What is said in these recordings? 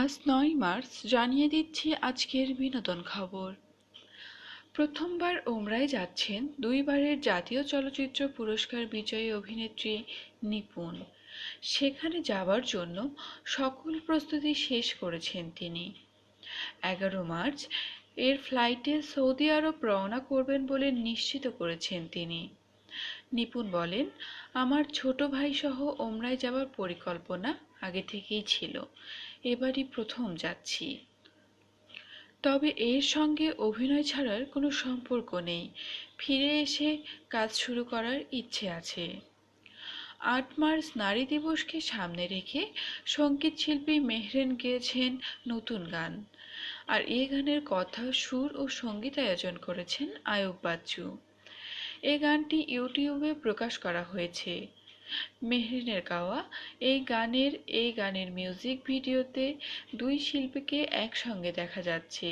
আজ ৯ মার্চ জানিয়ে দিচ্ছি আজকের বিনোদন খবর। প্রথমবার উমরায় যাচ্ছেন দুইবারের জাতীয় চলচ্চিত্র পুরস্কার বিজয়ী অভিনেত্রী নিপুণ। সেখানে যাবার জন্য সকল প্রস্তুতি শেষ করেছেন তিনি। ১১ মার্চ এর ফ্লাইটে সৌদি আরব রওনা করবেন বলে নিশ্চিত করেছেন তিনি। নিপুণ বলেন, আমার ছোট ভাই সহ ওমরায় যাওয়ার পরিকল্পনা আগে থেকেই ছিল, এবারই প্রথম যাচ্ছি। তবে এর সঙ্গে অভিনয় ছাড়ার কোনো সম্পর্ক নেই, ফিরে এসে কাজ শুরু করার ইচ্ছে আছে। ৮ মার্চ নারী দিবসকে সামনে রেখে সঙ্গীত শিল্পী মেহরিন গেয়েছেন নতুন গান, আর এই গানের কথা, সুর ও সঙ্গীতায়োজন করেছেন আয়ুব বাচ্চু। এই গানটি ইউটিউবে প্রকাশ করা হয়েছে। মেহরিনের গাওয়া এই গানের মিউজিক ভিডিওতে দুই শিল্পীকে একসঙ্গে দেখা যাচ্ছে।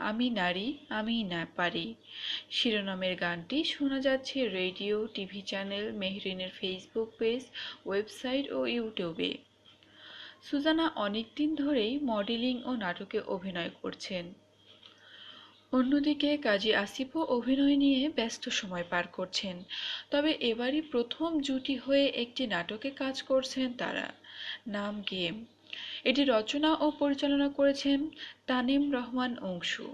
আমি নারী, আমি না পারি শিরোনামের গানটি শোনা যাচ্ছে রেডিও, টিভি চ্যানেল, মেহরিনের ফেসবুক পেজ, ওয়েবসাইট ও ইউটিউবে। সুজানা অনেকদিন ধরেই মডেলিং ও নাটকে অভিনয় করছেন। অন্যদিকে কাজী আসিফও অভিনয় নিয়ে ব্যস্ত সময় পার করছেন। তবে এবারই প্রথম জুটি হয়ে একটি নাটকে কাজ করছেন তারা, নাম গেম। এটি রচনা ও পরিচালনা করেছেন তানিম রহমান অংশু।